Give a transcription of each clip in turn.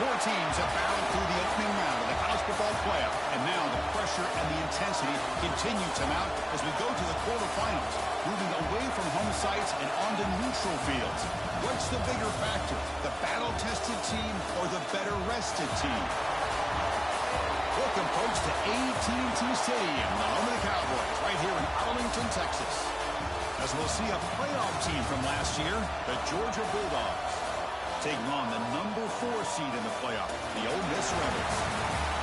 Four teams have battled through the opening round of the college football playoff, and now the pressure and the intensity continue to mount as we go to the quarterfinals, moving away from home sites and onto neutral fields. What's the bigger factor, the battle-tested team or the better-rested team? Welcome, folks, to AT&T Stadium, the home of the Cowboys, right here in Arlington, Texas. As we'll see a playoff team from last year, the Georgia Bulldogs, taking on the number 4 seed in the playoff, the Ole Miss Rebels.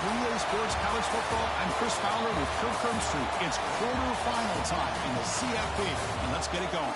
UGA Sports College Football, I'm Chris Fowler with Kirk Herbstreit. It's quarterfinal time in the CFP, and let's get it going.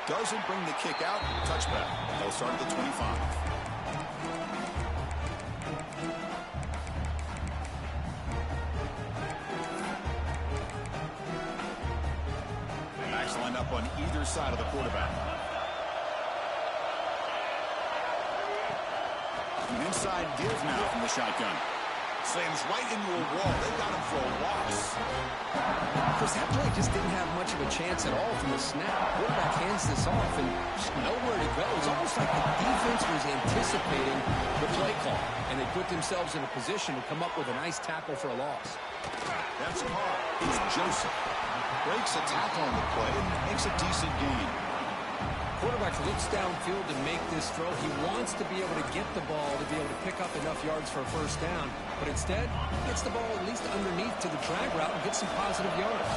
Doesn't bring the kick out. Touchback. They'll start at the 25. Backs lined up on either side of the quarterback. An inside give now from the shotgun. Slams right into a wall. They got him for a loss. Chris, that play just didn't have much of a chance at all from the snap. Quarterback hands this off and just nowhere to go. It's almost like the defense was anticipating the play call, and they put themselves in a position to come up with a nice tackle for a loss. That's caught. It's Joseph. Breaks a tackle on the play and makes a decent gain. Quarterback looks downfield to make this throw. He wants to be able to get the ball to be able to pick up enough yards for a first down, but instead gets the ball at least underneath to the drag route and gets some positive yards.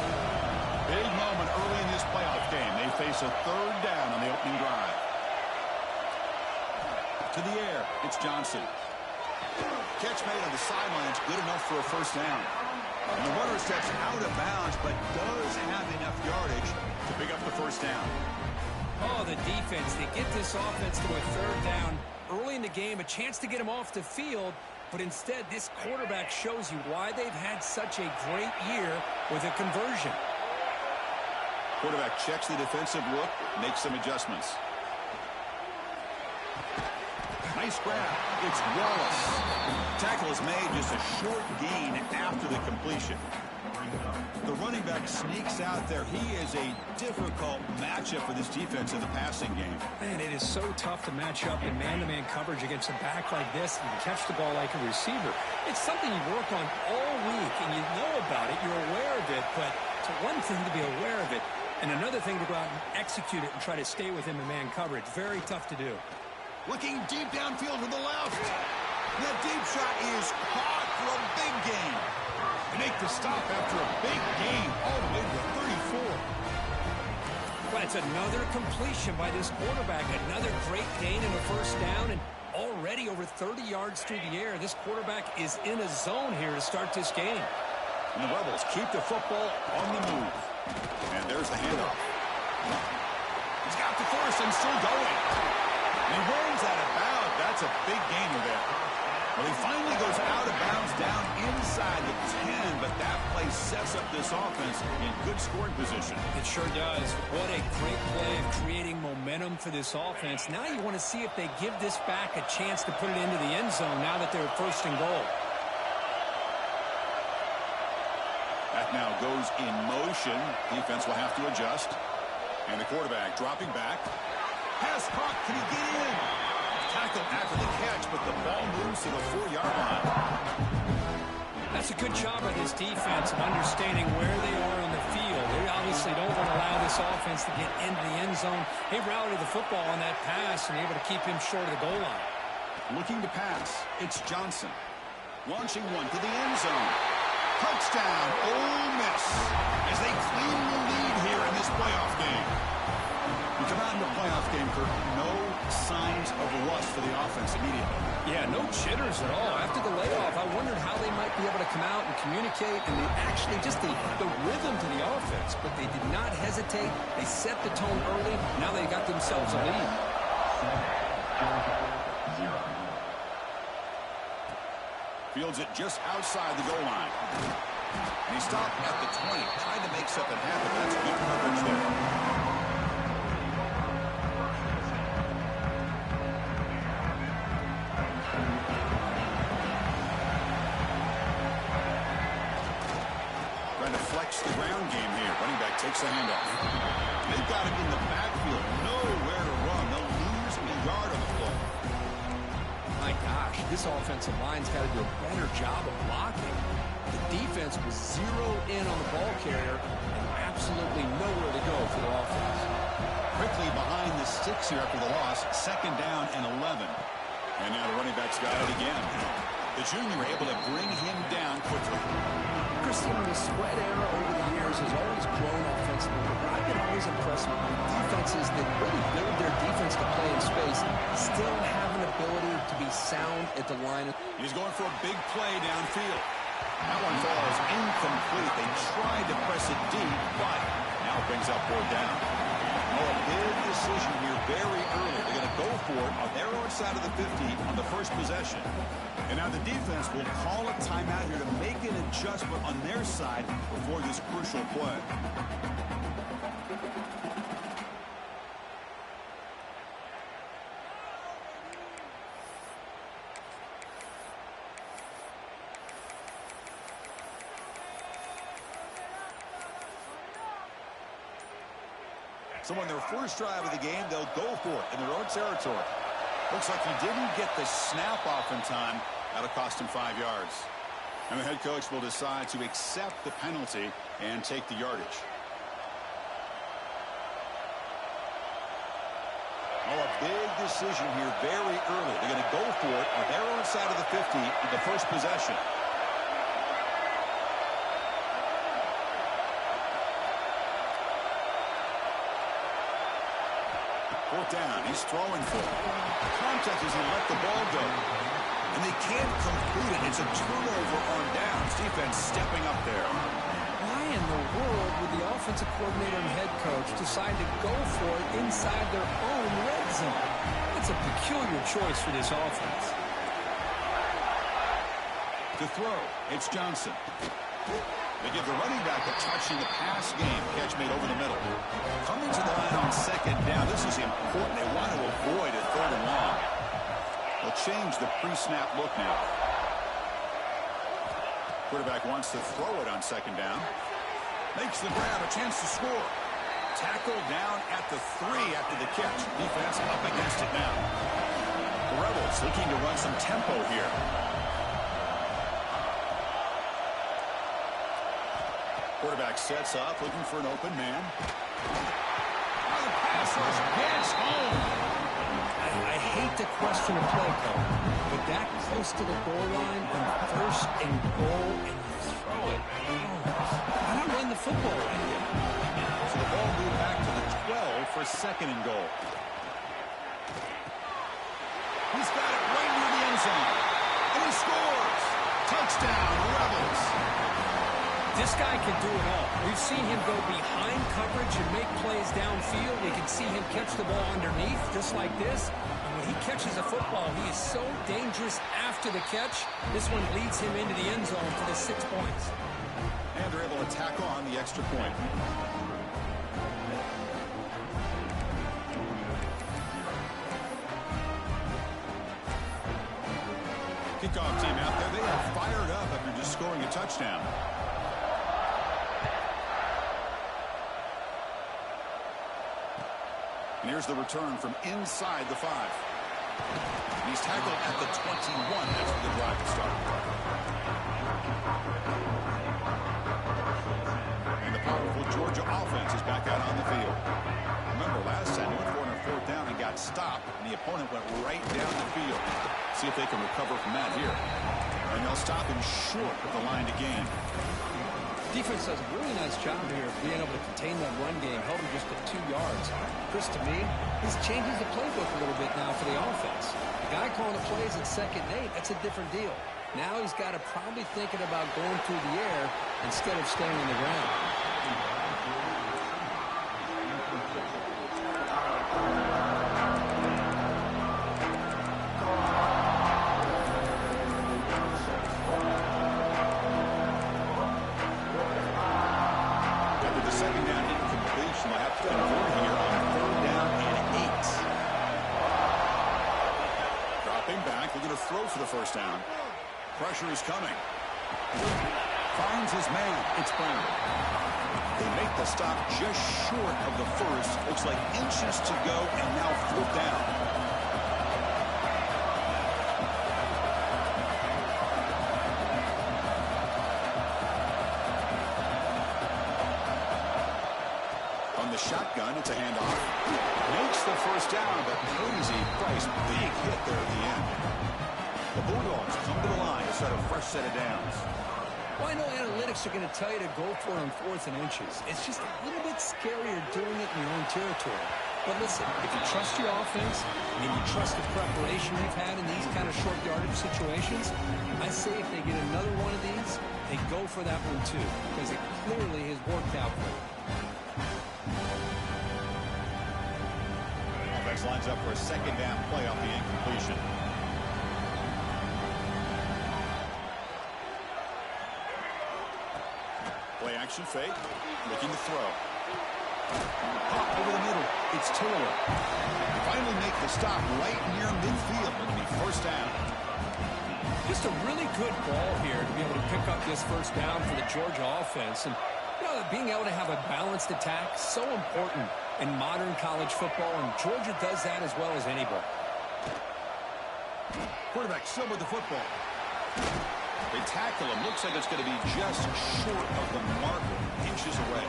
Big moment early in this playoff game. They face a third down on the opening drive. To the air, it's Johnson. Catch made on the sidelines, good enough for a first down. And the runner steps out of bounds, but does have enough yardage to pick up the first down. Oh, the defense. They get this offense to a third down early in the game, a chance to get him off the field, but instead this quarterback shows you why they've had such a great year with a conversion. Quarterback checks the defensive look, makes some adjustments. Nice grab. It's Wallace. Tackle is made, just a short gain after the completion. The running back sneaks out there. He is a difficult matchup for this defense in the passing game. Man, it is so tough to match up in man-to-man coverage against a back like this and catch the ball like a receiver. It's something you work on all week, and you know about it. You're aware of it, but it's one thing to be aware of it, and another thing to go out and execute it and try to stay with him in man coverage. Very tough to do. Looking deep downfield to the left. That deep shot is caught for a big gain. They make the stop after a big gain all the way to the 34. Well, it's another completion by this quarterback. Another great gain in a first down, and already over 30 yards through the air. This quarterback is in a zone here to start this game. And the Rebels keep the football on the move. And there's the handoff. He's got the force and still going. And he runs out of bounds. That's a big gainer there. Well, he finally goes out of bounds down inside the 10, but that play sets up this offense in good scoring position. It sure does. What a great play of creating momentum for this offense. Now you want to see if they give this back a chance to put it into the end zone now that they're first and goal. That now goes in motion. Defense will have to adjust. And the quarterback dropping back. Pass caught. Can he get in? Tackle after the catch, but the ball moves to the 4-yard line. That's a good job by this defense of understanding where they are on the field. They obviously don't want to allow this offense to get into the end zone. They rallied the football on that pass and able to keep him short of the goal line. Looking to pass, it's Johnson. Launching one to the end zone. Touchdown, Ole Miss, as they claim the lead here in this playoff game. We come out in the playoff game, Kirk, no signs of rust for the offense immediately. Yeah, no jitters at all. After the layoff, I wondered how they might be able to come out and communicate and actually just the rhythm to the offense. But they did not hesitate. They set the tone early. Now they got themselves a lead. Fields it just outside the goal line. And he stopped at the 20, trying to make something happen. That's good coverage there. The ground game here. Running back takes the handoff. They've got him in the backfield. Nowhere to run. They'll lose a yard on the play. My gosh, this offensive line's got to do a better job of blocking. The defense was zeroed in on the ball carrier and absolutely nowhere to go for the offense. Quickly behind the sticks here after the loss. 2nd down and 11. And now the running back's got it again. The junior able to bring him down quickly. Christian, the spread era over the years has always grown offensively, but I've been always impressed with defenses that really build their defense to play in space, still have an ability to be sound at the line. He's going for a big play downfield. That one falls incomplete. They tried to press it deep, but now it brings up 4th down. Oh, a big decision here very early. They're going to go for it on their own side of the 50 on the first possession. And now the defense will call a timeout here to make an adjustment on their side before this crucial play. So on their first drive of the game, they'll go for it in their own territory. Looks like he didn't get the snap off in time. That'll cost him 5 yards. And the head coach will decide to accept the penalty and take the yardage. Oh, a big decision here very early. They're going to go for it on their own side of the 50 in the first possession. Down. He's throwing for it. Contact as he let the ball go. And they can't complete it. It's a turnover on downs. Defense stepping up there. Why in the world would the offensive coordinator and head coach decide to go for it inside their own red zone? That's a peculiar choice for this offense. To throw, it's Johnson. They give the running back a touch in the pass game. Catch made over the middle. Coming to the line on 2nd down. This is important. They want to avoid a 3rd and long. They'll change the pre-snap look now. Quarterback wants to throw it on 2nd down. Makes the grab, a chance to score. Tackle down at the 3 after the catch. Defense up against it now. The Rebels looking to run some tempo here. Quarterback sets up, looking for an open man. Oh, the pass rush gets home. I hate to question a play call, but that close to the goal line on 1st and goal, and you throw it. Why not run the football right here? So the ball moved back to the 12 for 2nd and goal. He's got it right near the end zone. And he scores. Touchdown, Rebels. This guy can do it all. We've seen him go behind coverage and make plays downfield. We can see him catch the ball underneath, just like this. And when he catches a football, he is so dangerous after the catch. This one leads him into the end zone for the 6 points. And they're able to tack on the extra point. Kickoff team out there. They are fired up after just scoring a touchdown. And here's the return from inside the 5. And he's tackled at the 21. That's where the drive to start. And the powerful Georgia offense is back out on the field. Remember, last time they went for it on 4th down and got stopped, and the opponent went right down the field. See if they can recover from that here. And they'll stop him short of the line to gain. Defense does a really nice job here of being able to contain that run game, held him just at 2 yards. Chris, to me, this changes the playbook a little bit now for the offense. The guy calling the plays at 2nd and 8, that's a different deal. Now he's got to probably thinking about going through the air instead of staying on the ground. first down. Pressure is coming. Finds his man. It's Brown. They make the stop just short of the first. Looks like inches to go, and now 4th down. On the shotgun, it's a handoff. Makes the first down, but pays a price. Big hit there at the end. The Bulldogs come to the line to start a fresh set of downs. Well, I know analytics are going to tell you to go for it on 4th and inches. It's just a little bit scarier doing it in your own territory. But listen, if you trust your offense and you trust the preparation you've had in these kind of short yardage situations, I say if they get another one of these, they go for that one too, because it clearly has worked out for them. Offense lines up for a 2nd down play off the incompletion. Play action fake. Looking to throw. Pop over the middle. It's Taylor. Finally make the stop right near midfield. It'll be 1st down. Just a really good ball here to be able to pick up this 1st down for the Georgia offense. And you know, being able to have a balanced attack, so important in modern college football, and Georgia does that as well as anybody. Quarterback still with the football. They tackle him. Looks like it's going to be just short of the marker, inches away.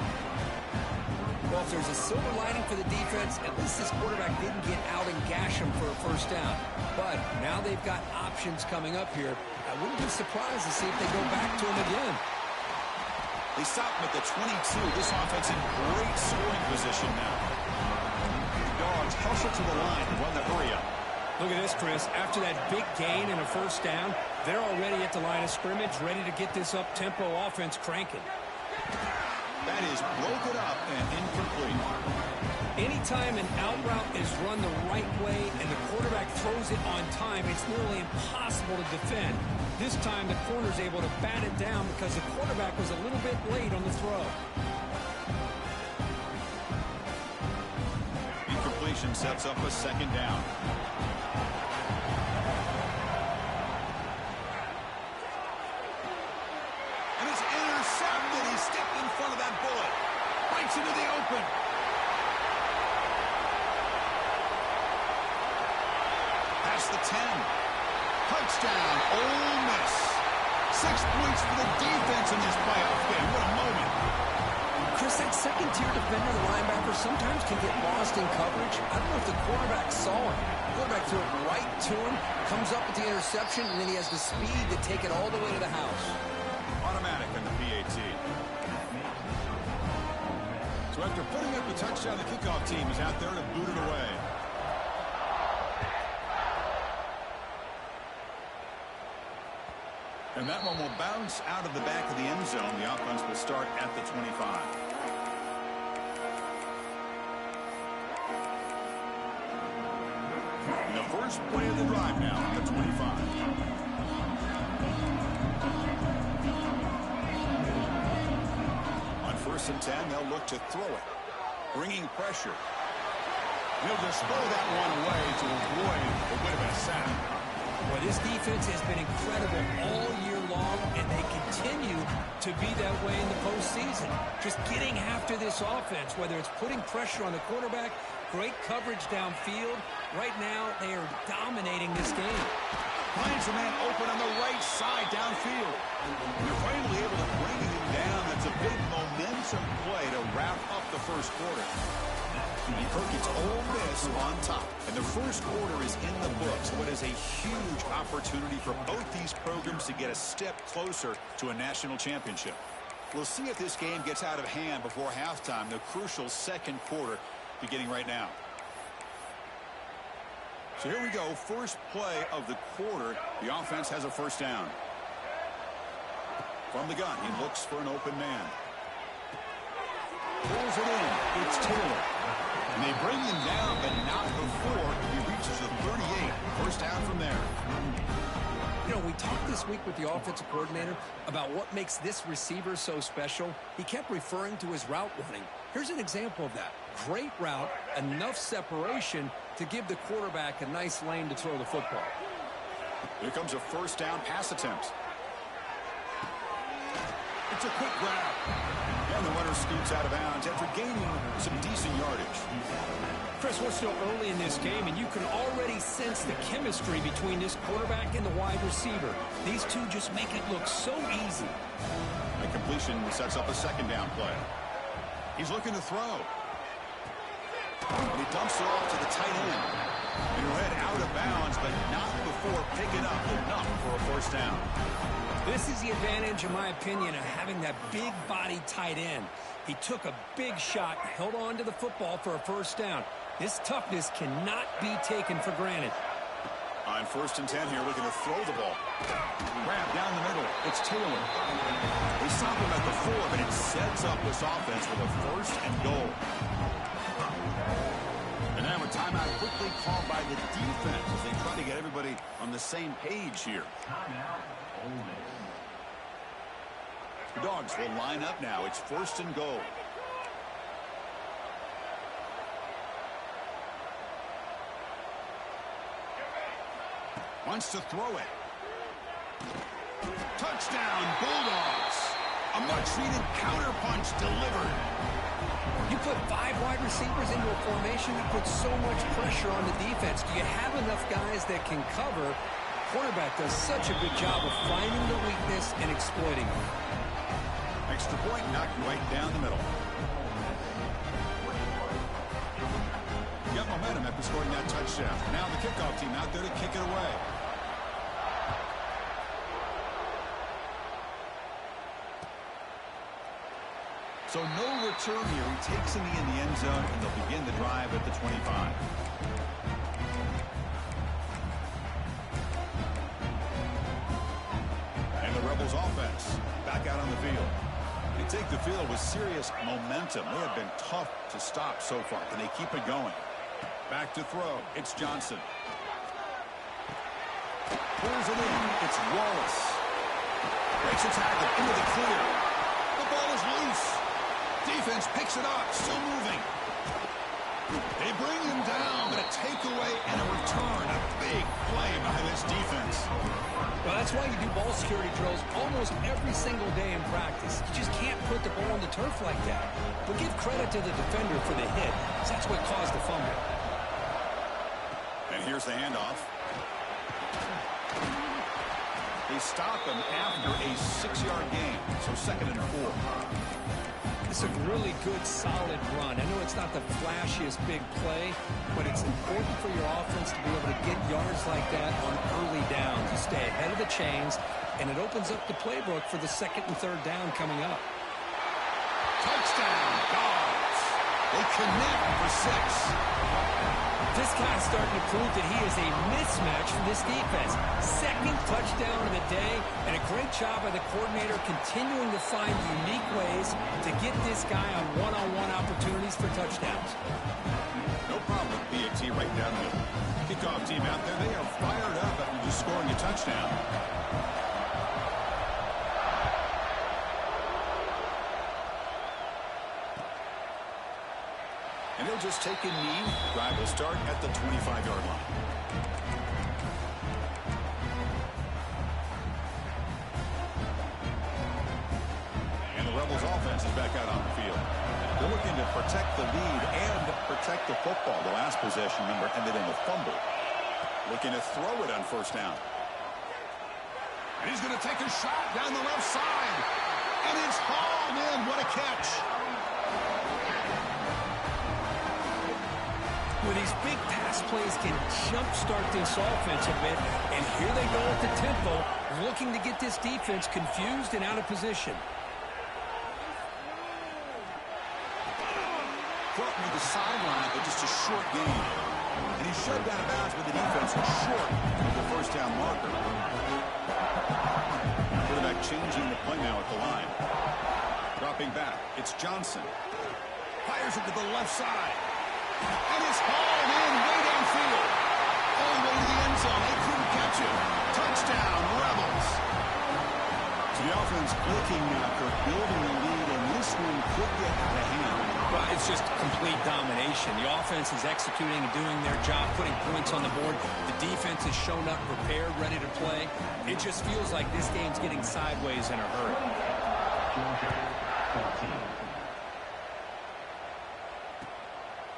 Well, if there's a silver lining for the defense, at least this quarterback didn't get out and gash him for a 1st down. But now they've got options coming up here. I wouldn't be surprised to see if they go back to him again. They stop him at the 22. This offense in great scoring position now. The Dogs hustle to the line and run the hurry up. Look at this, Chris. After that big gain and a 1st down, they're already at the line of scrimmage, ready to get this up-tempo offense cranking. That is broken up and incomplete. Anytime an out route is run the right way and the quarterback throws it on time, it's nearly impossible to defend. This time the corner's able to bat it down because the quarterback was a little bit late on the throw. Incompletion sets up a 2nd down. And it's intercepted. He stepped in front of that bullet. Bites into the open. Past the 10. Touchdown, Ole Miss. 6 points for the defense in this playoff game. What a moment. Chris, that second-tier defender, the linebacker, sometimes can get lost in coverage. I don't know if the quarterback saw him. The quarterback threw it right to him, comes up with the interception, and then he has the speed to take it all the way to the house. Automatic on the PAT. So after putting up a touchdown, the kickoff team is out there to boot it away. And that one will bounce out of the back of the end zone. The offense will start at the 25. And the first play of the drive now at the 25. On 1st and 10, they'll look to throw it. Bringing pressure. He'll just throw that one away to avoid a bit of a sack. Well, this defense has been incredible all year long, and they continue to be that way in the postseason. Just getting after this offense, whether it's putting pressure on the quarterback, great coverage downfield. Right now, they are dominating this game. Finds a man open on the right side downfield. They're finally able to bring him down. That's a big momentum play to wrap up the first quarter. And Kirk gets Ole Miss on top. And the first quarter is in the books. What is a huge opportunity for both these programs to get a step closer to a national championship. We'll see if this game gets out of hand before halftime. The crucial 2nd quarter beginning right now. So here we go. First play of the quarter. The offense has a 1st down. From the gun, he looks for an open man. Pulls it in. It's Taylor. And they bring him down, but not before he reaches the 38. 1st down from there. You know, we talked this week with the offensive coordinator about what makes this receiver so special. He kept referring to his route running. Here's an example of that. Great route, enough separation to give the quarterback a nice lane to throw the football. Here comes a first down pass attempt. It's a quick grab. And the runner scoots out of bounds after gaining some decent yardage. Chris, we're still early in this game, and you can already sense the chemistry between this quarterback and the wide receiver. These two just make it look so easy. A completion sets up a second down play. He's looking to throw. And he dumps it off to the tight end. And he'll head out of bounds, but not before picking up enough for a first down. This is the advantage, in my opinion, of having that big body tight end. He took a big shot, held on to the football for a first down. This toughness cannot be taken for granted. On 1st and 10 here, looking to throw the ball. Grab down the middle. It's Taylor. They stop him at the 4, but it sets up this offense with a 1st and goal. And now a timeout quickly called by the defense as they try to get everybody on the same page here. The Dogs will line up now. It's 1st and goal. Wants to throw it. Touchdown, Bulldogs. A much-needed counterpunch delivered. You put 5 wide receivers into a formation, you put so much pressure on the defense. Do you have enough guys that can cover? Quarterback does such a good job of finding the weakness and exploiting it. Extra point knocked right down the middle. Got momentum after scoring that touchdown. Now the kickoff team out there to kick it away. So no return here. He takes in the end zone, and they'll begin the drive at the 25. And the Rebels offense back out on the field. They take the field with serious momentum. They have been tough to stop so far. Can they keep it going? Back to throw. It's Johnson. Pulls it in. It's Wallace. Breaks a tackle into the clear. The ball is loose. Defense picks it up. Still moving. They bring him down, but a takeaway and a return. A big play by this defense. Well, that's why you do ball security drills almost every single day in practice. You just can't put the ball on the turf like that. But give credit to the defender for the hit, because that's what caused the fumble. And here's the handoff. They stop him after a 6-yard gain, so 2nd and 4. It's a really good, solid run. I know it's not the flashiest big play, but it's important for your offense to be able to get yards like that on early downs. You stay ahead of the chains, and it opens up the playbook for the 2nd and 3rd down coming up. Touchdown, Dogs. They connect for 6. This guy's starting to prove that he is a mismatch for this defense. 2nd touchdown of the day, and a great job by the coordinator continuing to find unique ways to get this guy on one-on-one opportunities for touchdowns. No problem with BAT right down the middle. Kickoff team out there, they are fired up after just scoring a touchdown. And they'll just take a knee. Drive will start at the 25-yard line. And the Rebels offense is back out on the field. They're looking to protect the lead and protect the football. The last possession, remember, ended in a fumble. Looking to throw it on 1st down. And he's going to take a shot down the left side. And it's hauled in. What a catch. Well, these big pass plays can jumpstart this offense a bit, and here they go at the tempo, looking to get this defense confused and out of position. Caught near the sideline, but just a short gain. And he's shoved out of bounds with the defense short of the 1st down marker. Quarterback changing the play now at the line. Dropping back, it's Johnson. Fires it to the left side. And it's hauled in way downfield. All the way to the end zone. They couldn't catch it. Touchdown, Rebels. So the offense looking for building a lead, and this one could get out of hand. Well, it's just complete domination. The offense is executing and doing their job, putting points on the board. The defense has shown up prepared, ready to play. It just feels like this game's getting sideways in a hurry.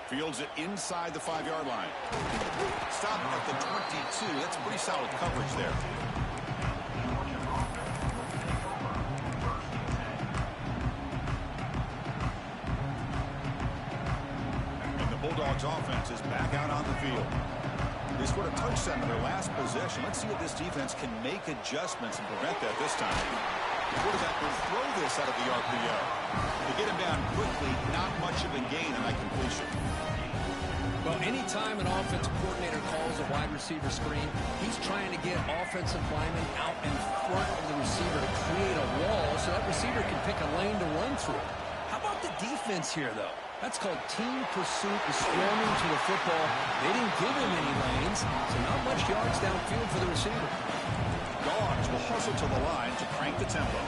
Fields it inside the 5-yard line. Stop at the 22. That's pretty solid coverage there. Bulldogs offense is back out on the field. They scored a touchdown in their last possession. Let's see if this defense can make adjustments and prevent that this time. The quarterback will throw this out of the RPO. To get him down quickly, not much of a gain on that completion. Well, anytime an offensive coordinator calls a wide receiver screen, he's trying to get offensive linemen out in front of the receiver to create a wall so that receiver can pick a lane to run through. How about the defense here, though? That's called team pursuit and swarming to the football. They didn't give him any lanes, so not much yards downfield for the receiver. Dogs will hustle to the line to crank the tempo.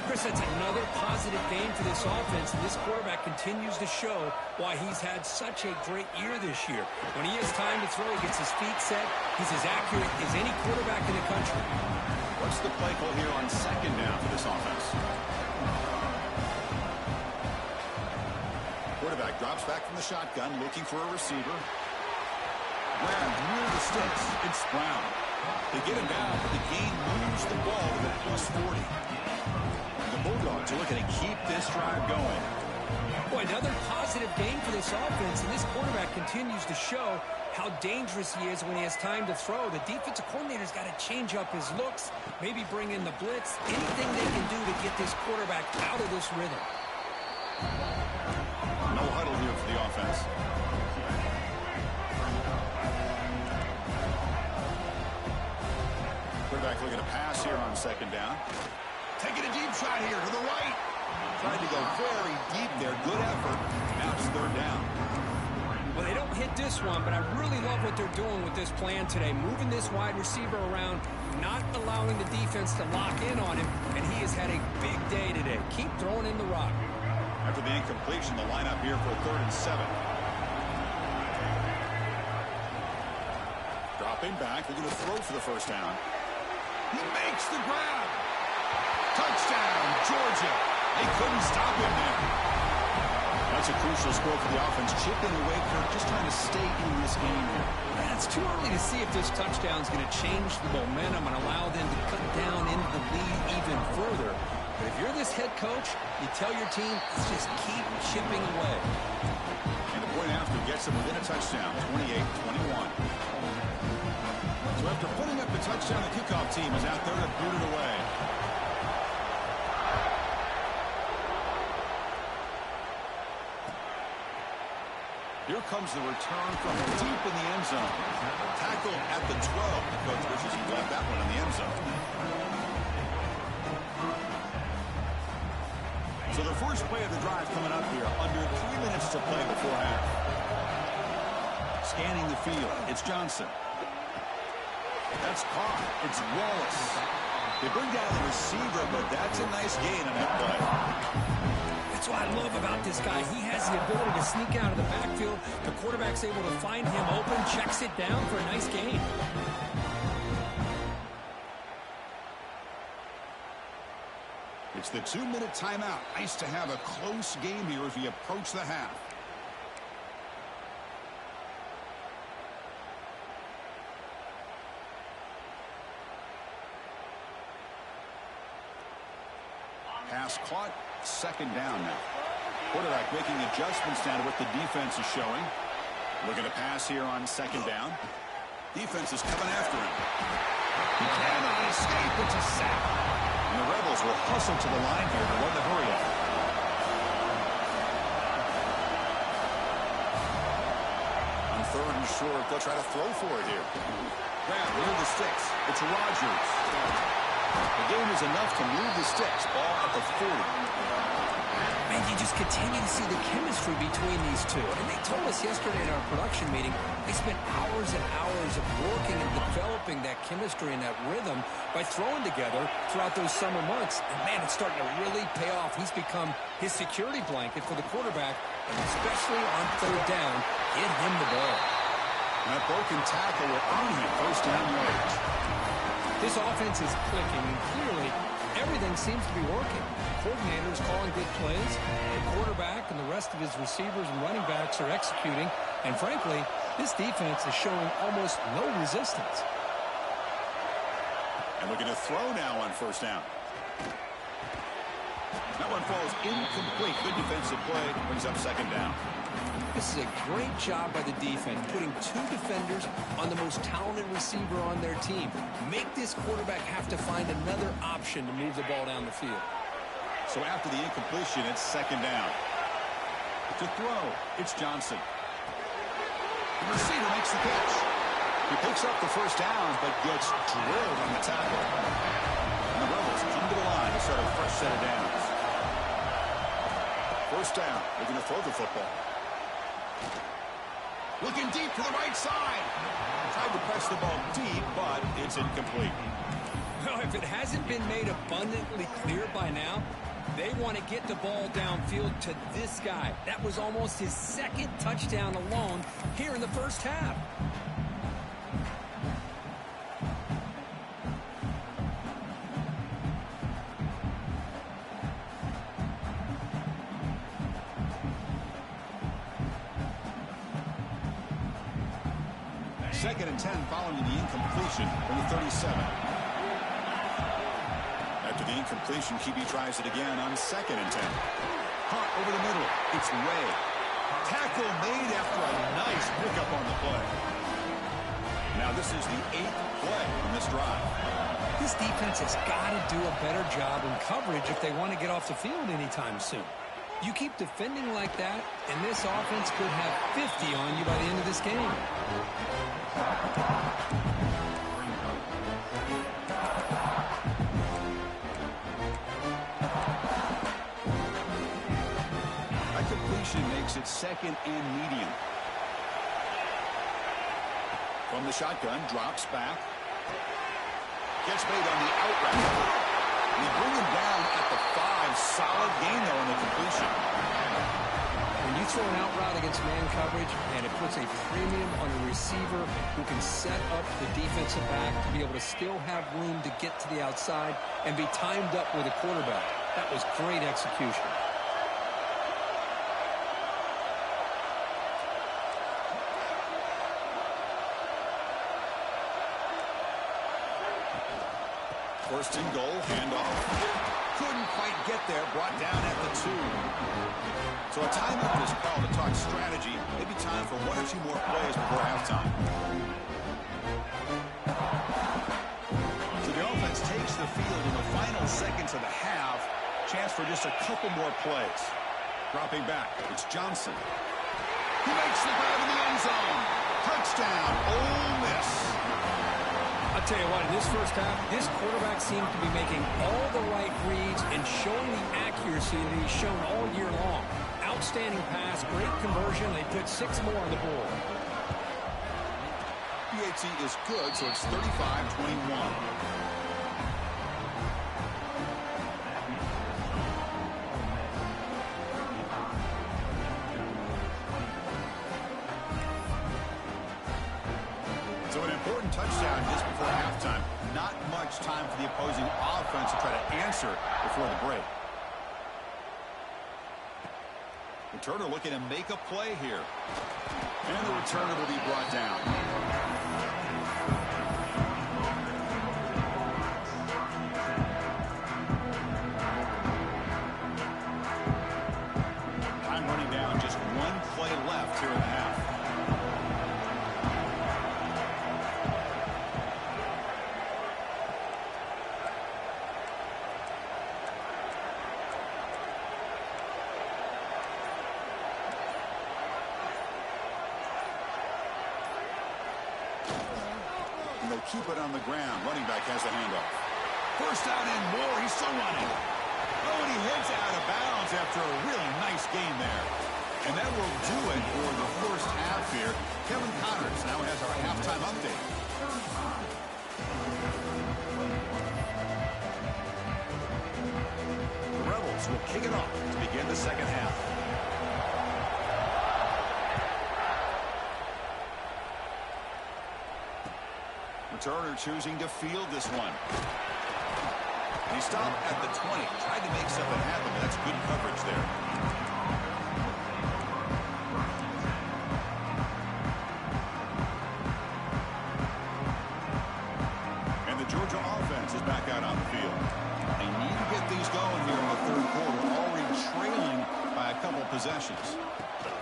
Chris, that's another positive game for this offense, and this quarterback continues to show why he's had such a great year this year. When he has time to throw, he gets his feet set. He's as accurate as any quarterback in the country. What's the play call here on second down for this offense? Quarterback drops back from the shotgun, looking for a receiver. Brown near the sticks. It's Brown. They get him down, but the gain moves the ball to the +40. And the Bulldogs are looking to keep this drive going. Boy, another positive game for this offense, and this quarterback continues to show how dangerous he is when he has time to throw. The defensive coordinator's got to change up his looks, maybe bring in the blitz, anything they can do to get this quarterback out of this rhythm. No huddle here for the offense. Quarterback looking to pass here on second down. Taking a deep shot here to the right. Tried to go very deep there. Good effort. Now it's third down. Well, they don't hit this one, but I really love what they're doing with this plan today. Moving this wide receiver around, not allowing the defense to lock in on him, and he has had a big day today. Keep throwing in the rock. After the incompletion, the lineup here for 3rd and 7. Dropping back, looking to throw for the first down. He makes the grab. Touchdown, Georgia. They couldn't stop him there. That's a crucial score for the offense. Chipping away, Kirk, just trying to stay in this game here. Man, it's too early to see if this touchdown is going to change the momentum and allow them to cut down into the lead even further. But if you're this head coach, you tell your team, let's just keep chipping away. And the point after gets them within a touchdown, 28-21. So after putting up the touchdown, the kickoff team is out there to boot it away. Here comes the return from deep in the end zone. Tackle at the 12. The coach wishes he got that one in the end zone. So the first play of the drive coming up here. Under 3 minutes to play before half. Scanning the field. It's Johnson. That's caught. It's Wallace. They bring down the receiver, but that's a nice gain on that play. That's what I love about this guy. He has the ability to sneak out of the backfield. The quarterback's able to find him open, checks it down for a nice gain. It's the 2-minute timeout. Nice to have a close game here as we approach the half. Pass caught. Second down now. Quarterback making adjustments down to what the defense is showing. Looking to pass here on second down. Defense is coming after him. He cannot escape. It's a sack. And the Rebels will hustle to the line here to run the hurry up. On 3rd and short, they'll try to throw for it here. Grab near the sticks. It's Rodgers. The game is enough to move the sticks. Ball at the 40. Man, you just continue to see the chemistry between these two. And they told us yesterday in our production meeting, they spent hours and hours of working and developing that chemistry and that rhythm by throwing together throughout those summer months. And, man, it's starting to really pay off. He's become his security blanket for the quarterback, and especially on third down, get him the ball. And that broken tackle will earn him first down yardage. This offense is clicking, and clearly everything seems to be working. Coordinators calling good plays. The quarterback and the rest of his receivers and running backs are executing. And frankly, this defense is showing almost no resistance. And looking to throw now on first down. That one falls incomplete. Good defensive play. Brings up second down. This is a great job by the defense, putting two defenders on the most talented receiver on their team. Make this quarterback have to find another option to move the ball down the field. So after the incompletion, it's second down. To throw, it's Johnson. The receiver makes the catch. He picks up the first down, but gets drilled on the tackle. And the Rebels come to the line to start a fresh set of downs. First down, looking to throw the football. Looking deep to the right side. Tried to press the ball deep, but it's incomplete. Well, if it hasn't been made abundantly clear by now, they want to get the ball downfield to this guy. That was almost his second touchdown alone here in the first half. Second and 10 following the incompletion from the 37. After the incompletion, QB tries it again on second and 10. Hunt over the middle. It's Ray. Tackle made after a nice pickup on the play. Now this is the 8th play on this drive. This defense has got to do a better job in coverage if they want to get off the field anytime soon. You keep defending like that, and this offense could have 50 on you by the end of this game. That completion makes it second and medium. From the shotgun, drops back. Gets made on the out route. We bring him down at the 5. Solid gain, though, on the completion. When you throw an out route against man coverage, and it puts a premium on a receiver who can set up the defensive back to be able to still have room to get to the outside and be timed up with a quarterback. That was great execution. First and goal, handoff. Couldn't quite get there, brought down at the 2. So a timeout is called to talk strategy. Maybe time for one or two more plays before halftime. So the offense takes the field in the final seconds of the half. Chance for just a couple more plays. Dropping back, it's Johnson. He makes the grab in the end zone. Touchdown, Ole Miss. I'll tell you what, in this first half, this quarterback seemed to be making all the right reads and showing the accuracy that he's shown all year long. Outstanding pass, great conversion. They put 6 more on the board. PAT is good, so it's 35-21. So an important touchdown just before halftime. Not much time for the opposing offense to try to answer before the break. Returner looking to make a play here. And the returner will be brought down. Time running down, just one play left here in the half. They'll keep it on the ground. Running back has the handoff. First down and more. He's still running. Oh, and he heads out of bounds after a really nice game there. And that will do it for the first half here. Kevin Connors now has our halftime update. The Rebels will kick it off to begin the second half. Returner choosing to field this one. He stopped at the 20, tried to make something happen, but that's good coverage there. And the Georgia offense is back out on the field. They need to get these going here in the third quarter, already trailing by a couple possessions.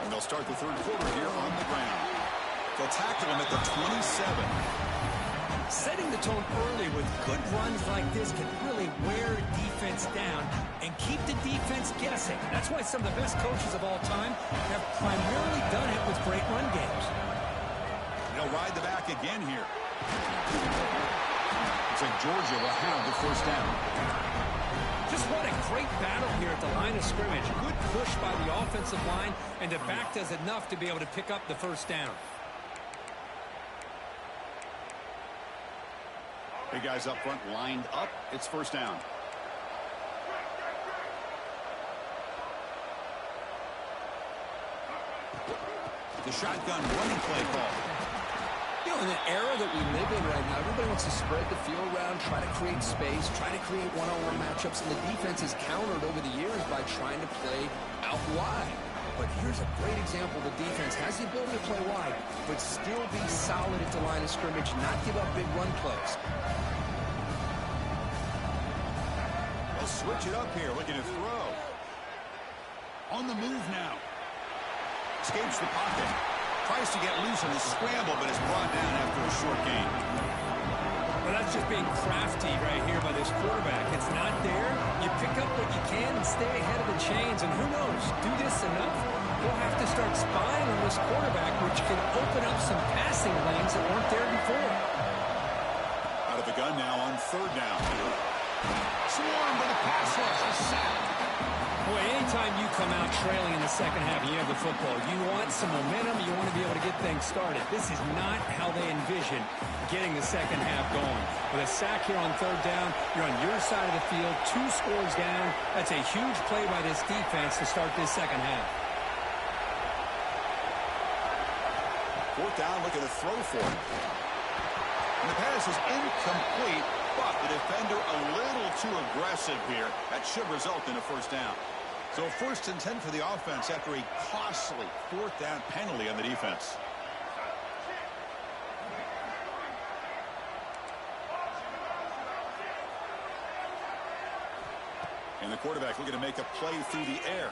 And they'll start the third quarter here on the ground. They'll tackle him at the 27. Setting the tone early with good runs like this can really wear defense down and keep the defense guessing. That's why some of the best coaches of all time have primarily done it with great run games. They'll ride the back again here. Looks like Georgia will have the first down. Just what a great battle here at the line of scrimmage. Good push by the offensive line, and the back does enough to be able to pick up the first down. Big guys up front lined up. It's first down. The shotgun running play call. You know, in the era that we live in right now, everybody wants to spread the field around, try to create space, try to create one-on-one matchups, and the defense has countered over the years by trying to play out wide. But here's a great example. The defense has the ability to play wide, but still be solid at the line of scrimmage, not give up big run plays. They'll switch it up here, looking to throw. On the move now. Escapes the pocket. Tries to get loose on the scramble, but is brought down after a short gain. Well, that's just being crafty right here by this quarterback. It's not there. You pick up what you can and stay ahead of the chains. And who knows, do this enough, you'll have to start spying on this quarterback, which can open up some passing lanes that weren't there before. Out of the gun now on third down. Swarmed by the pass rush. A sack. Boy, anytime you come out trailing in the second half and you have the football, you want some momentum, you want to be able to get things started. This is not how they envision getting the second half going. With a sack here on third down, you're on your side of the field, 2 scores down. That's a huge play by this defense to start this second half. Fourth down, looking to throw for it. And the pass is incomplete, but the defender a little too aggressive here. That should result in a first down. So first and 10 for the offense after a costly fourth down penalty on the defense. And the quarterback looking to make a play through the air.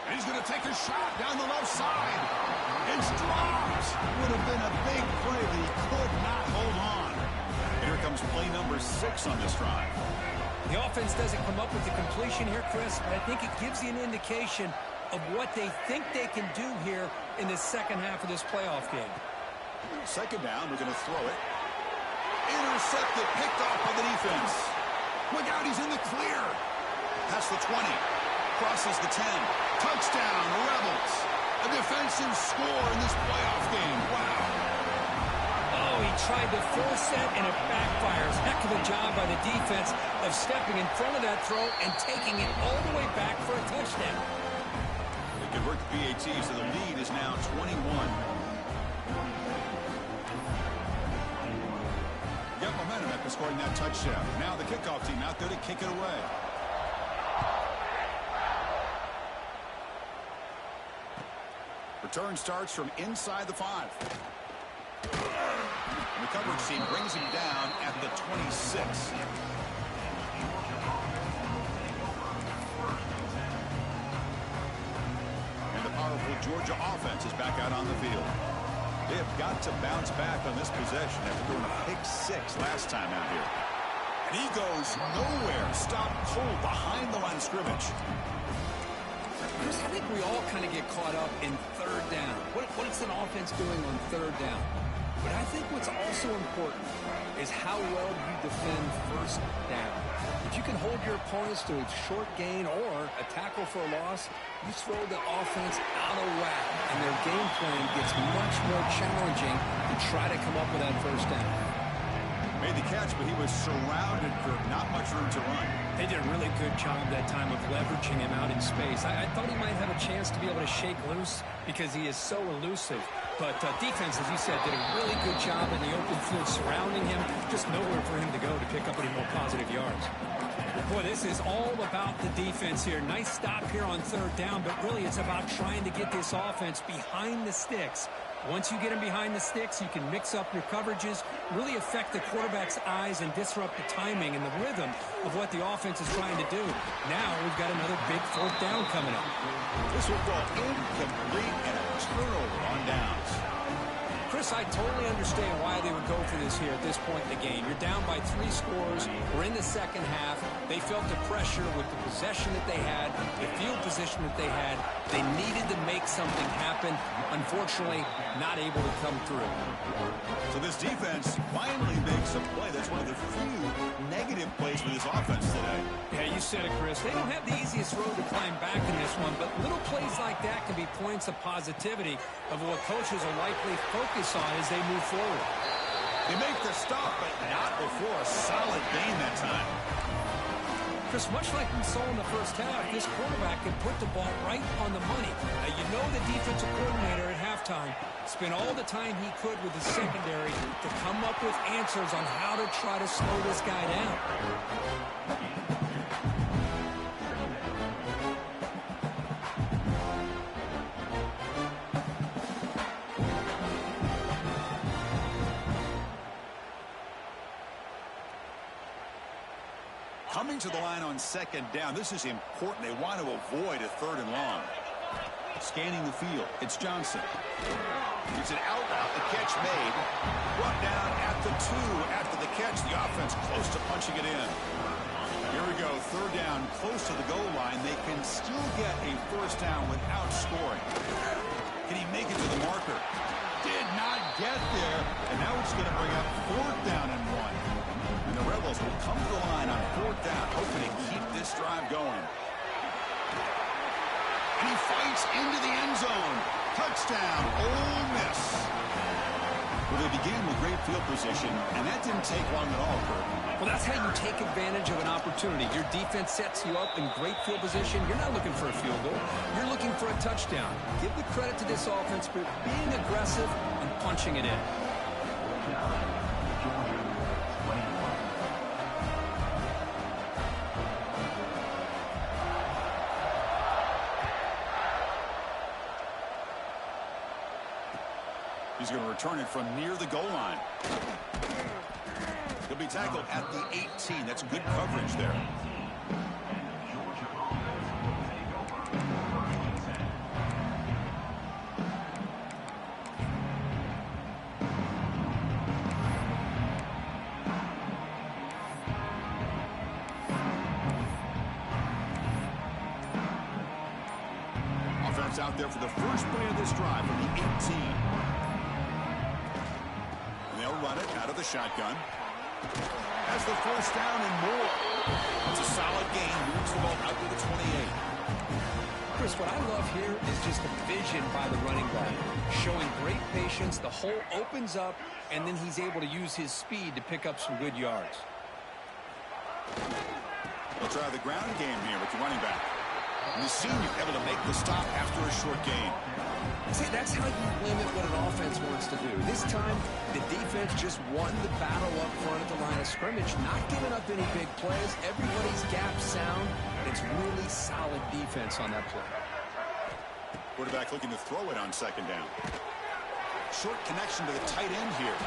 And he's going to take a shot down the left side. It's dropped. Would have been a big play, but he could not hold on. Here comes play number 6 on this drive. The offense doesn't come up with the completion here, Chris, but I think it gives you an indication of what they think they can do here in the second half of this playoff game. Second down, we're going to throw it. Intercepted, picked off by the defense. Look out, he's in the clear. Past the 20. Crosses the 10. Touchdown, Rebels. A defensive score in this playoff game. Wow. Oh, he tried to force that, and it backfires. Heck of a job by the defense of stepping in front of that throw and taking it all the way back for a touchdown. They convert the PAT, so the lead is now 21. Got momentum after scoring that touchdown. Now the kickoff team out there to kick it away. Return starts from inside the 5. And the coverage team brings him down at the 26. And the powerful Georgia offense is back out on the field. They have got to bounce back on this possession after doing a pick 6 last time out here. And he goes nowhere. Stopped cold behind the line of scrimmage. Chris, I think we all kind of get caught up in third down. What is an offense doing on third down? But I think what's also important is how well you defend first down. If you can hold your opponents to a short gain or a tackle for a loss, you throw the offense out of whack, and their game plan gets much more challenging to try to come up with that first down. Made the catch, but he was surrounded for not much room to run. They did a really good job that time of leveraging him out in space. I thought he might have a chance to be able to shake loose because he is so elusive. But defense, as you said, did a really good job in the open field surrounding him. Just nowhere for him to go to pick up any more positive yards. Boy, this is all about the defense here. Nice stop here on third down, but really it's about trying to get this offense behind the sticks. Once you get them behind the sticks, you can mix up your coverages, really affect the quarterback's eyes and disrupt the timing and the rhythm of what the offense is trying to do. Now we've got another big fourth down coming up. This will go incomplete and a turnover on downs. Chris, I totally understand why they would go for this here at this point in the game. You're down by 3 scores. We're in the second half. They felt the pressure with the possession that they had, the field position that they had. They needed to make something happen. Unfortunately, not able to come through. So this defense finally makes a play. That's one of the few negative plays for this offense today. Yeah, you said it, Chris. They don't have the easiest road to climb back in this one, but little plays like that can be points of positivity of what coaches will likely focus on as they move forward. They make the stop, but not before a solid gain that time. Chris, much like we saw in the first half, this quarterback can put the ball right on the money. Now, you know the defensive coordinator at halftime spent all the time he could with the secondary to come up with answers on how to try to slow this guy down. Coming to the line on second down, this is important. They want to avoid a third and long. Scanning the field, it's Johnson. It's an out route, the catch made. Brought down at the 2 after the catch. The offense close to punching it in. Here we go, third down, close to the goal line. They can still get a first down without scoring. Can he make it to the marker? Did not get there, and now it's going to bring up fourth down and 1. And the Rebels will come to the line on fourth down, hoping to keep this drive going. And he fights into the end zone. Touchdown, Ole Miss. Well, they began with great field position, and that didn't take long at all, Kurt. Well, that's how you take advantage of an opportunity. Your defense sets you up in great field position. You're not looking for a field goal. You're looking for a touchdown. Give the credit to this offense for being aggressive and punching it in. He's going to return it from near the goal line. He'll be tackled at the 18. That's good coverage there. Offense out there for the first play of this drive from the 18. They'll run it out of the shotgun. Has the first down and more. It's a solid gain. Moves the ball out to the 28. Chris, what I love here is just the vision by the running back. Showing great patience. The hole opens up, and then he's able to use his speed to pick up some good yards. They'll try the ground game here with the running back. And the senior able to make the stop after a short gain. See, that's how you limit what an offense wants to do. This time, the defense just won the battle up front at the line of scrimmage, not giving up any big plays. Everybody's gap sound. It's really solid defense on that play. Quarterback looking to throw it on second down. Short connection to the tight end here.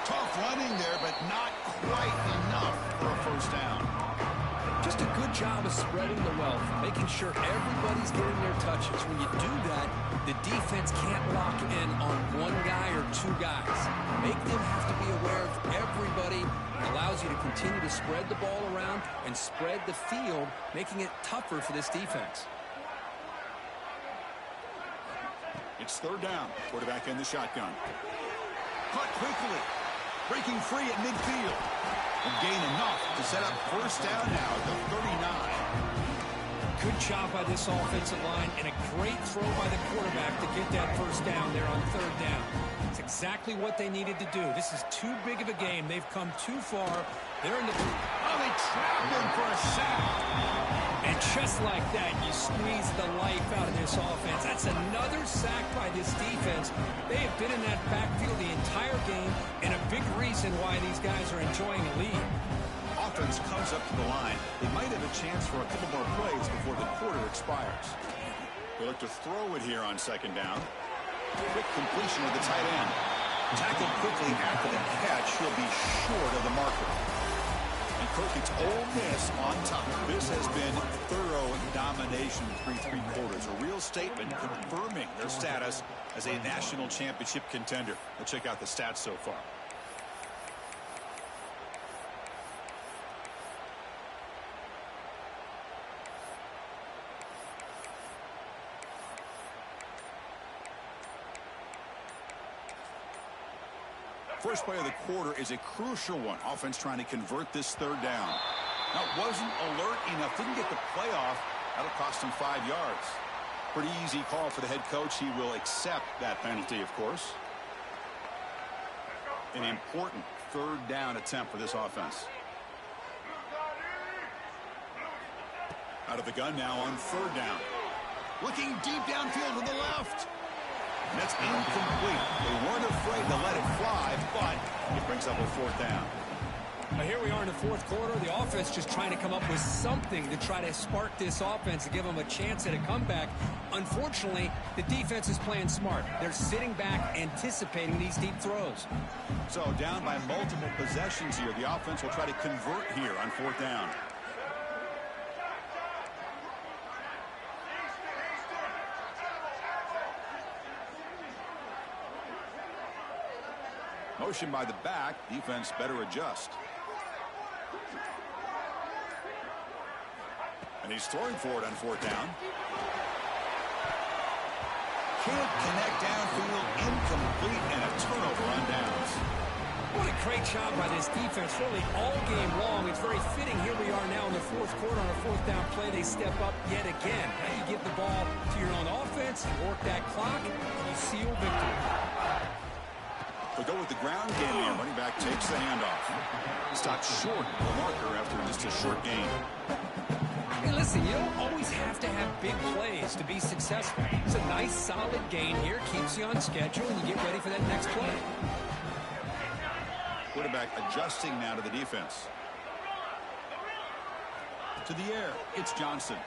Tough running there, but not quite enough for a first down. Just a good job of spreading the wealth, making sure everybody's getting their touches. When you do that, the defense can't lock in on one guy or two guys. Make them have to be aware of everybody. It allows you to continue to spread the ball around and spread the field, making it tougher for this defense. It's third down. Quarterback in the shotgun. Caught quickly. Breaking free at midfield. And gain enough to set up first down now at the 39. Good job by this offensive line and a great throw by the quarterback to get that first down there on third down. It's exactly what they needed to do. This is too big of a game. They've come too far. They're in the... Oh, they trapped him for a sack. And just like that, you squeeze the life out of this offense. That's another sack by this defense. They have been in that backfield the entire game, and a big reason why these guys are enjoying a lead. Offense comes up to the line. They might have a chance for a couple more plays before the quarter expires. They look to throw it here on second down. Quick completion with the tight end. Tackled quickly after the catch. He'll be short of the marker. And Kirk, it's Ole Miss on top. This has been thorough domination through 3 quarters. A real statement confirming their status as a national championship contender. Let's check out the stats so far. First play of the quarter is a crucial one. Offense trying to convert this third down. Now, wasn't alert enough. Didn't get the playoff. That'll cost him 5 yards. Pretty easy call for the head coach. He will accept that penalty, of course. An important third down attempt for this offense. Out of the gun now on third down. Looking deep downfield to the left. And that's incomplete. They weren't afraid to let it fly, but it brings up a fourth down. Now here we are in the fourth quarter. The offense just trying to come up with something to try to spark this offense to give them a chance at a comeback. Unfortunately, the defense is playing smart. They're sitting back, anticipating these deep throws. So down by multiple possessions here. The offense will try to convert here on fourth down. Motion by the back. Defense better adjust. And he's throwing for it on fourth down. Can't connect downfield. Incomplete and a turnover on downs. What a great job by this defense really all game long. It's very fitting. Here we are now in the fourth quarter on a fourth down play. They step up yet again. Now you give the ball to your own offense. You work that clock. And you seal victory. They'll go with the ground game here. Running back takes the handoff. Stopped short of the marker after just a short gain. Hey, listen, you don't always have to have big plays to be successful. It's a nice, solid gain here. Keeps you on schedule, and you get ready for that next play. Quarterback adjusting now to the defense. To the air. It's Johnson.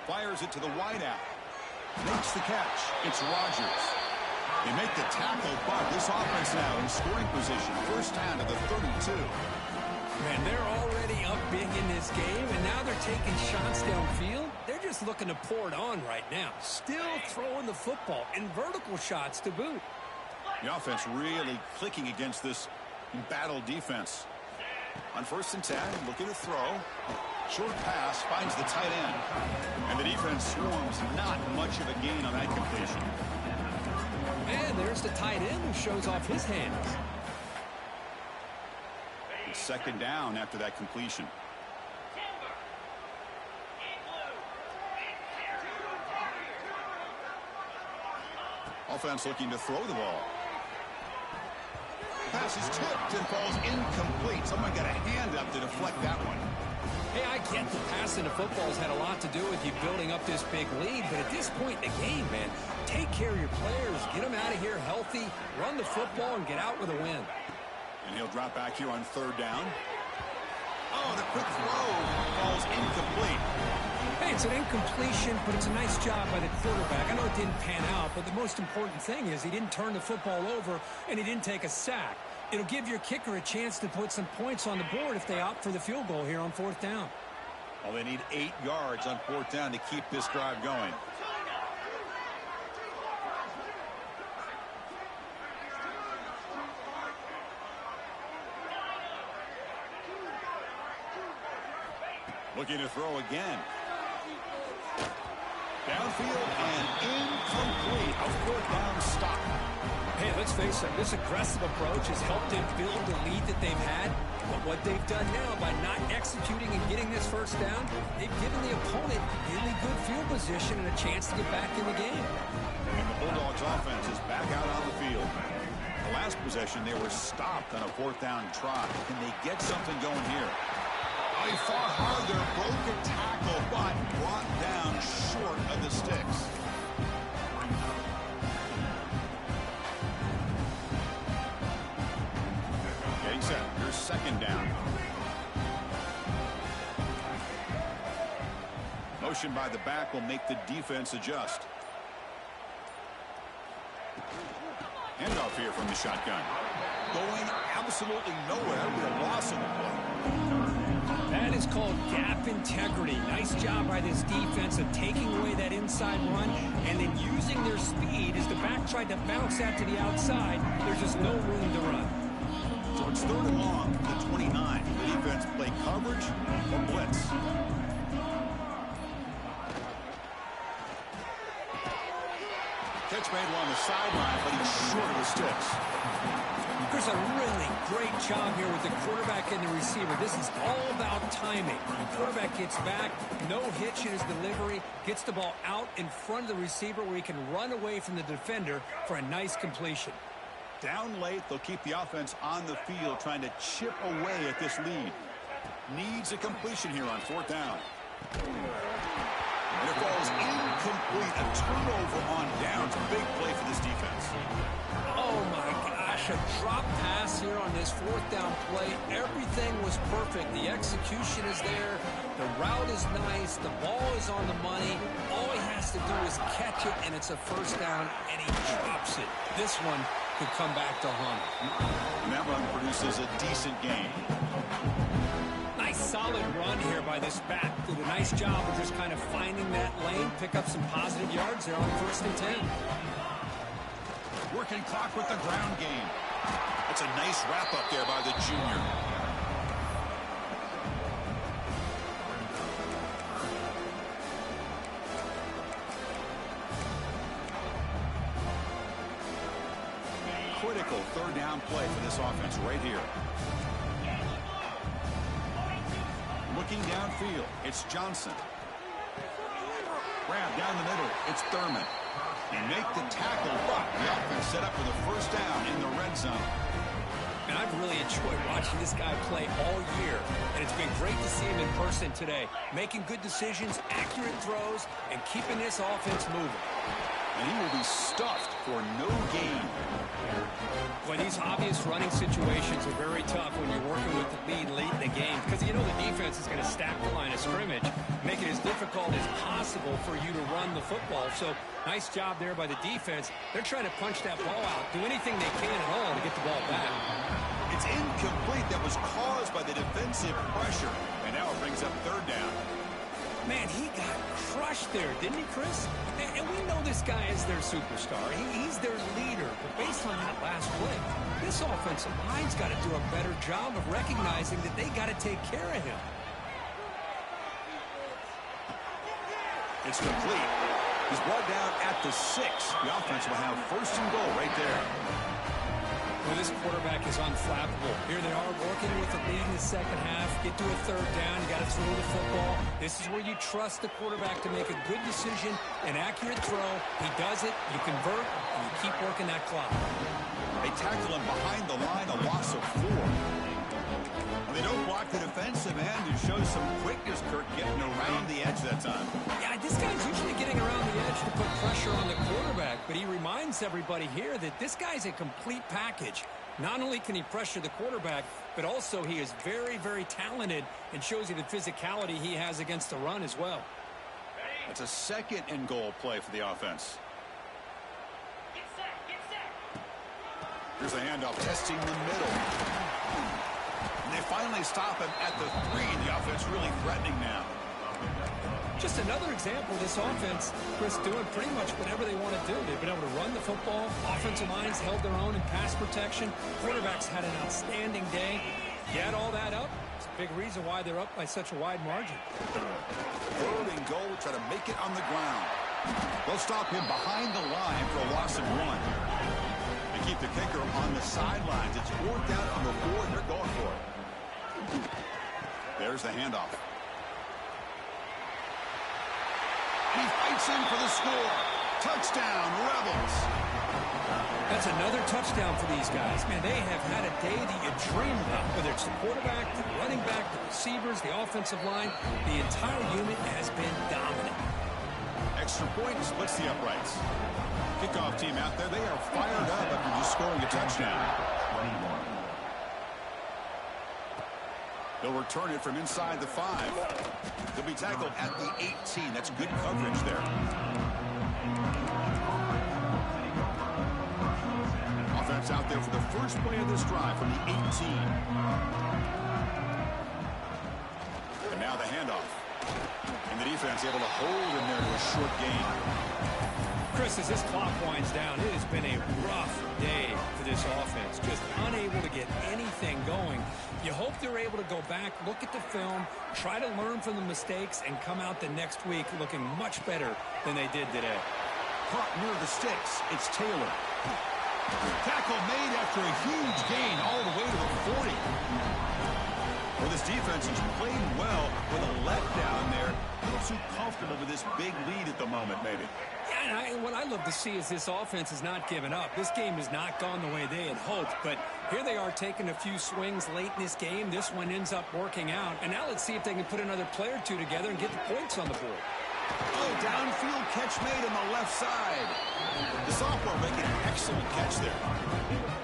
Fires it to the wideout. Makes the catch. It's Rodgers. They make the tackle, but this offense now in scoring position. First down to the 32. Man, they're already up big in this game, and now they're taking shots downfield. They're just looking to pour it on right now. Still throwing the football, and vertical shots to boot. The offense really clicking against this embattled defense. On first and 10, looking to throw. Short pass finds the tight end. And the defense swarms not much of a gain on that completion. And there's the tight end who shows off his hands. It's second down after that completion. Offense looking to throw the ball. Pass is tipped and falls incomplete. Someone got a hand up to deflect that one. Hey, I get the passing of football's had a lot to do with you building up this big lead, but at this point in the game, man, take care of your players, get them out of here healthy, run the football, and get out with a win. And he'll drop back here on third down. Oh, the quick throw falls incomplete. Hey, it's an incompletion, but it's a nice job by the quarterback. I know it didn't pan out, but the most important thing is he didn't turn the football over, and he didn't take a sack. It'll give your kicker a chance to put some points on the board if they opt for the field goal here on fourth down. Well, they need 8 yards on fourth down to keep this drive going. Looking to throw again. Downfield and incomplete. A fourth down stop. Hey, let's let's face it, this aggressive approach has helped them build the lead that they've had. But what they've done now by not executing and getting this first down, they've given the opponent really good field position and a chance to get back in the game. And the Bulldogs offense is back out on the field. The last possession, they were stopped on a 4th down try. Can they get something going here? Oh, he fought hard there, broke a tackle, but brought down short of the sticks. Getting set. Here's 2nd down. Motion by the back will make the defense adjust. Handoff here from the shotgun. Going absolutely nowhere with a loss on the play. That is called gap integrity. Nice job by this defense of taking away that inside run and then using their speed as the back tried to bounce out to the outside. There's just no room to run. So it's 3rd and long from the 29. The defense play coverage or blitz. Catch made along the sideline, but he's short of the sticks. There's a really great job here with the quarterback and the receiver. This is all about timing. The quarterback gets back, no hitch in his delivery, gets the ball out in front of the receiver where he can run away from the defender for a nice completion. Down late, they'll keep the offense on the field trying to chip away at this lead. Needs a completion here on 4th down. And it falls incomplete. A turnover on downs. Big play for this defense. Oh, my gosh. A drop pass here on this 4th down play. Everything was perfect. The execution is there. The route is nice. The ball is on the money. All he has to do is catch it, and it's a 1st down, and he drops it. This one could come back to haunt him. And that run produces a decent gain. Nice solid run here by this back. Did a nice job of just kind of finding that lane, pick up some positive yards there on 1st and 10. Working clock with the ground game. That's a nice wrap up there by the junior. Critical 3rd down play for this offense right here. Looking downfield, it's Johnson. Grab down the middle, it's Thurman. And make the tackle, but the offense set up for the 1st down in the red zone. And I've really enjoyed watching this guy play all year. And it's been great to see him in person today. Making good decisions, accurate throws, and keeping this offense moving. And he will be stuffed for no gain. Well, these obvious running situations are very tough when you're working with the lead late in the game because you know the defense is going to stack the line of scrimmage, make it as difficult as possible for you to run the football. So nice job there by the defense. They're trying to punch that ball out, do anything they can at all to get the ball back. It's incomplete. That was caused by the defensive pressure. And now it brings up 3rd down. Man, he got crushed there, didn't he, Chris? And we know this guy is their superstar. He's their leader. But based on that last play, this offensive line's got to do a better job of recognizing that they got to take care of him. It's complete. He's brought down at the 6. The offense will have 1st and goal right there. Well, this quarterback is unflappable. Here they are working with the lead in the 2nd half. Get to a 3rd down. You got to throw the football. This is where you trust the quarterback to make a good decision, an accurate throw. He does it, you convert, and you keep working that clock. They tackle him behind the line, a loss of 4. Well, they don't block the defensive end and show some quickness, Kirk, getting around the edge that time. Yeah, this guy's usually getting around the edge to put pressure on the quarterback, but he reminds everybody here that this guy's a complete package. Not only can he pressure the quarterback, but also he is very, very talented and shows you the physicality he has against the run as well. It's a 2nd and goal play for the offense. Here's a handoff, testing the middle. And they finally stop him at the 3. The offense really threatening now. Just another example of this offense, Chris, doing pretty much whatever they want to do. They've been able to run the football. Offensive lines held their own in pass protection. Quarterbacks had an outstanding day. You add all that up, it's a big reason why they're up by such a wide margin. 3rd and goal, try to make it on the ground. They'll stop him behind the line for a loss of 1. They keep the kicker on the sidelines. It's 4th down on the board. They're going for it. There's the handoff. And he fights in for the score. Touchdown, Rebels. That's another touchdown for these guys. Man, they have had a day that you dream about. Whether it's the quarterback, the running back, the receivers, the offensive line, the entire unit has been dominant. Extra point splits the uprights. Kickoff team out there, they are fired up after just scoring a touchdown. 21. They'll return it from inside the 5. They'll be tackled at the 18. That's good coverage there. Offense out there for the first play of this drive from the 18. And now the handoff. And the defense able to hold him there to a short gain. Chris, as this clock winds down, it has been a rough day for this offense. Just unable to get anything going. You hope they're able to go back, look at the film, try to learn from the mistakes, and come out the next week looking much better than they did today. Caught near the sticks. It's Taylor. Tackle made after a huge gain all the way to the 40. Well, this defense has played well with a letdown there. A little too comfortable with this big lead at the moment, maybe. Yeah, and what I love to see is this offense has not given up. This game has not gone the way they had hoped, but here they are taking a few swings late in this game. This one ends up working out, and now let's see if they can put another play or two together and get the points on the board. Oh, downfield catch made on the left side. The sophomore making an excellent catch there.